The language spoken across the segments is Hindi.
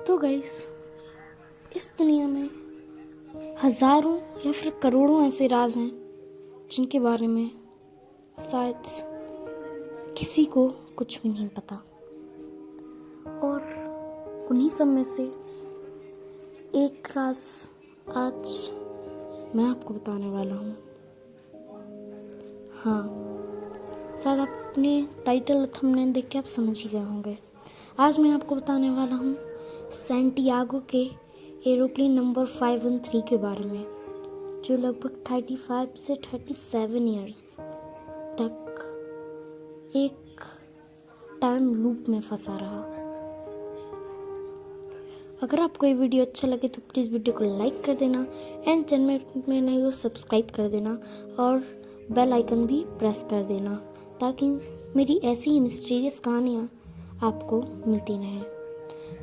तो गाइस, इस दुनिया में हजारों या फिर करोड़ों ऐसे राज हैं जिनके बारे में शायद किसी को कुछ भी नहीं पता। और उन्हीं सब में से एक राज आज मैं आपको बताने वाला हूँ। हाँ, शायद आप अपने टाइटल और थंबनेल देख के आप समझ ही गए होंगे। आज मैं आपको बताने वाला हूँ सैंटियागो के एरोप्लेन नंबर 513 के बारे में, जो लगभग 35 से 37 ईयर्स तक एक टाइम लूप में फंसा रहा। अगर आपको ये वीडियो अच्छा लगे तो प्लीज़ वीडियो को लाइक कर देना एंड चैनल में नहीं हो सब्सक्राइब कर देना और बेल आइकन भी प्रेस कर देना, ताकि मेरी ऐसी ही मिस्टीरियस कहानियाँ आपको मिलती रहें।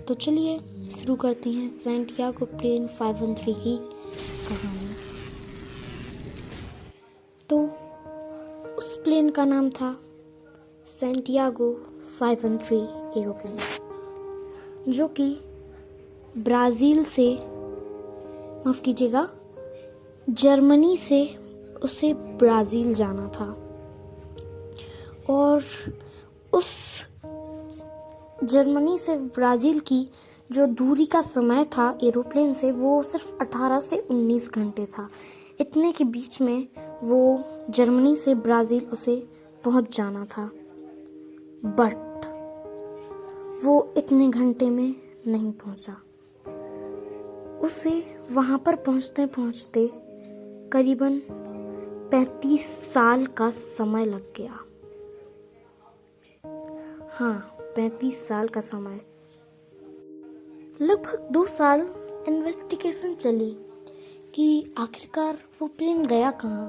तो चलिए शुरू करते हैं सैंटियागो प्लेन 513 की कहानी। तो उस प्लेन का नाम था सैंटियागो 513 एरोप्लेन, जो कि ब्राज़ील से, माफ़ कीजिएगा, जर्मनी से उसे ब्राज़ील जाना था। और उस जर्मनी से ब्राज़ील की जो दूरी का समय था एरोप्लेन से, वो सिर्फ 18 से 19 घंटे था। इतने के बीच में वो जर्मनी से ब्राज़ील उसे पहुंच जाना था, बट वो इतने घंटे में नहीं पहुंचा। उसे वहाँ पर पहुँचते पहुँचते करीबन 35 साल का समय लग गया। हाँ, 35 साल का समय। लगभग 2 साल इन्वेस्टिगेशन चली कि आखिरकार वो प्लेन गया कहाँ,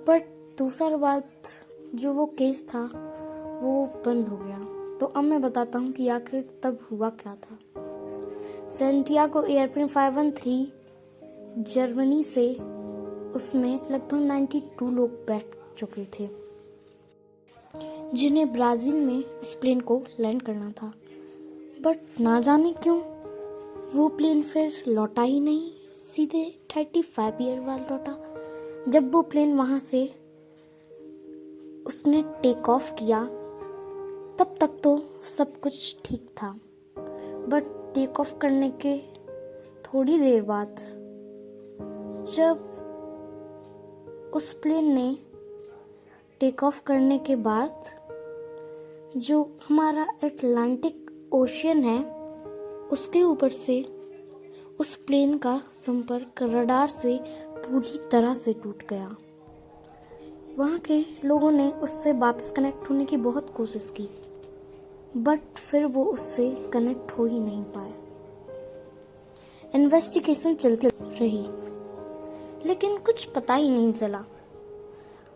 बट 2 साल बाद जो वो केस था वो बंद हो गया। तो अब मैं बताता हूँ कि आखिर तब हुआ क्या था। सैंटियागो एयरप्लेन 513 जर्मनी से, उसमें लगभग 92 लोग बैठ चुके थे, जिन्हें ब्राज़ील में उस प्लेन को लैंड करना था। बट ना जाने क्यों वो प्लेन फिर लौटा ही नहीं, सीधे 35 ईयर बाद लौटा। जब वो प्लेन वहाँ से उसने टेक ऑफ किया, तब तक तो सब कुछ ठीक था, बट टेक ऑफ करने के थोड़ी देर बाद जब उस प्लेन ने टेक ऑफ करने के बाद जो हमारा अटलांटिक ओशियन है, उसके ऊपर से उस प्लेन का संपर्क रडार से पूरी तरह से टूट गया। वहाँ के लोगों ने उससे वापस कनेक्ट होने की बहुत कोशिश की, बट फिर वो उससे कनेक्ट हो ही नहीं पाए। इन्वेस्टिगेशन चलती रही, लेकिन कुछ पता ही नहीं चला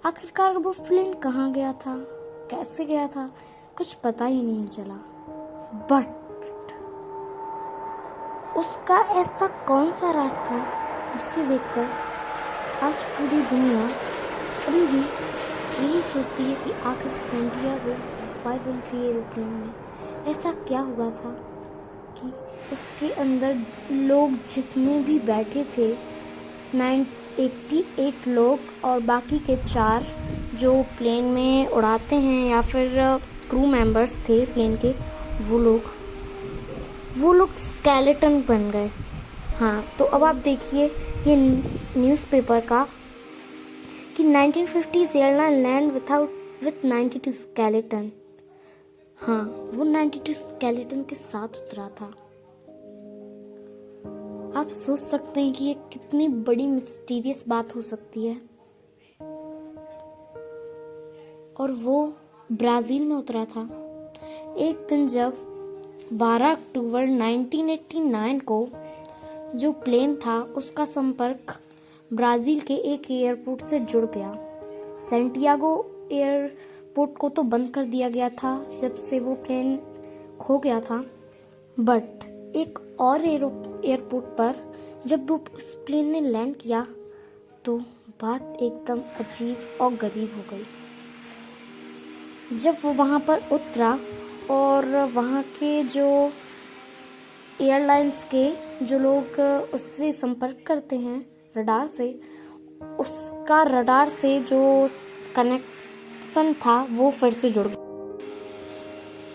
आखिरकार वो प्लेन कहाँ गया था, कैसे गया था, कुछ पता ही नहीं चला। बट उसका ऐसा कौन सा राज था जिसे देखकर आज पूरी दुनिया अभी भी यही सोचती है कि आखिर सैंटियागो 513 एरोप्लेन में ऐसा क्या हुआ था कि उसके अंदर लोग जितने भी बैठे थे, 988 लोग, और बाकी के 4 जो प्लेन में उड़ाते हैं या फिर क्रू मेंबर्स थे प्लेन के, वो लोग स्केलेटन बन गए। हाँ, तो अब आप देखिए ये न्यूज़पेपर का कि 1950s airline land with 92 skeleton. हाँ, वो 92 स्केलेटन के साथ उतरा था। आप सोच सकते हैं कि ये कितनी बड़ी मिस्टीरियस बात हो सकती है। और वो ब्राज़ील में उतरा था एक दिन जब 12 अक्टूबर 1989 को जो प्लेन था उसका संपर्क ब्राज़ील के एक एयरपोर्ट से जुड़ गया। सैंटियागो एयरपोर्ट को तो बंद कर दिया गया था जब से वो प्लेन खो गया था, बट एक और एयरपोर्ट पर जब वो उस प्लेन ने लैंड किया तो बात एकदम अजीब और गरीब हो गई। जब वो वहाँ पर उतरा और वहाँ के जो एयरलाइंस के जो लोग उससे संपर्क करते हैं रडार से, उसका रडार से जो कनेक्शन था वो फिर से जुड़ गया।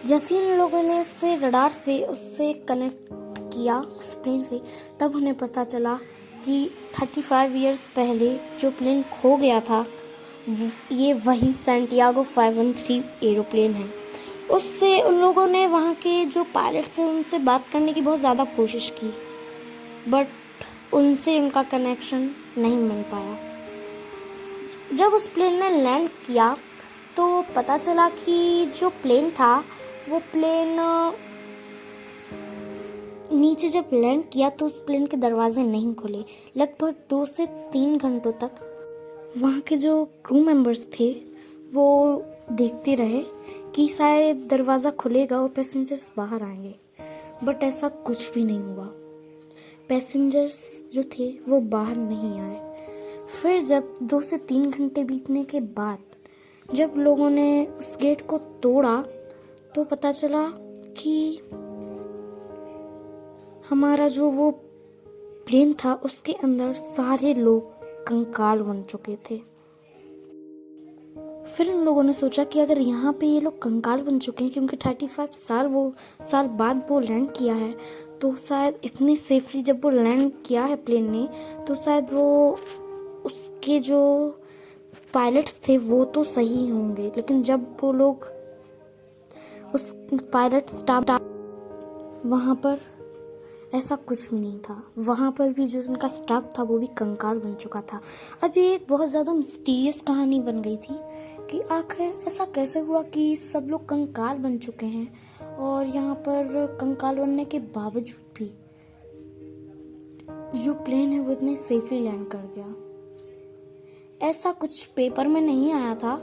जैसे इन लोगों ने उससे रडार से उससे कनेक्ट किया उस प्लेन से, तब उन्हें पता चला कि 35 इयर्स पहले जो प्लेन खो गया था ये वही सैंटियागो 513 एरोप्लेन है। उससे उन लोगों ने वहाँ के जो पायलट्स हैं उनसे बात करने की बहुत ज़्यादा कोशिश की, बट उनसे उनका कनेक्शन नहीं मिल पाया। जब उस प्लेन ने लैंड किया तो पता चला कि जो प्लेन था वो प्लेन नीचे जब लैंड किया तो उस प्लेन के दरवाजे नहीं खुले। लगभग 2 से 3 घंटों तक वहाँ के जो क्रू मेंबर्स थे वो देखते रहे कि शायद दरवाज़ा खुलेगा और पैसेंजर्स बाहर आएंगे, बट ऐसा कुछ भी नहीं हुआ। पैसेंजर्स जो थे वो बाहर नहीं आए। फिर जब 2 से 3 घंटे बीतने के बाद जब लोगों ने उस गेट को तोड़ा तो पता चला कि हमारा जो वो प्लेन था उसके अंदर सारे लोग कंकाल बन चुके थे। फिर इन लोगों ने सोचा कि अगर यहाँ पे ये लोग कंकाल बन चुके हैं, क्योंकि 35 साल बाद वो लैंड किया है, तो शायद इतनी सेफली जब वो लैंड किया है प्लेन ने, तो शायद वो उसके जो पायलट्स थे वो तो सही होंगे। लेकिन जब वो लोग उस पायलट स्टाफ वहाँ पर ऐसा कुछ भी नहीं था। वहाँ पर भी जो उनका स्टाफ था वो भी कंकाल बन चुका था। अभी एक बहुत ज़्यादा मिस्टीरियस कहानी बन गई थी कि आखिर ऐसा कैसे हुआ कि सब लोग कंकाल बन चुके हैं और यहाँ पर कंकाल बनने के बावजूद भी जो प्लेन है वो इतने सेफली लैंड कर गया। ऐसा कुछ पेपर में नहीं आया था,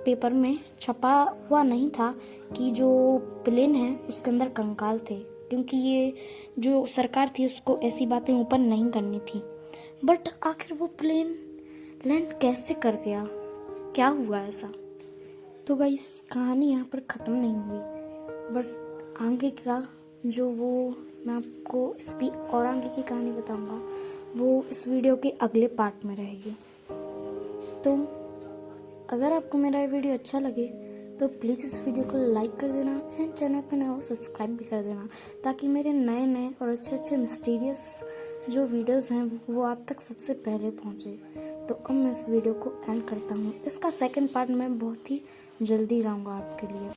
पेपर में छपा हुआ नहीं था कि जो प्लेन है उसके अंदर कंकाल थे, क्योंकि ये जो सरकार थी उसको ऐसी बातें ऊपर नहीं करनी थी। बट आखिर वो प्लेन लैंड कैसे कर गया, क्या हुआ ऐसा? तो गाइस कहानी यहाँ पर ख़त्म नहीं हुई, बट आगे का जो वो मैं आपको इसकी और आगे की कहानी बताऊंगा वो इस वीडियो के अगले पार्ट में रहेगी। तो अगर आपको मेरा ये वीडियो अच्छा लगे तो प्लीज़ इस वीडियो को लाइक कर देना एंड चैनल पर नया हो सब्सक्राइब भी कर देना, ताकि मेरे नए नए और अच्छे मिस्टीरियस जो वीडियोस हैं वो आप तक सबसे पहले पहुंचे। तो अब मैं इस वीडियो को एंड करता हूँ। इसका सेकंड पार्ट मैं बहुत ही जल्दी लाऊंगा आपके लिए।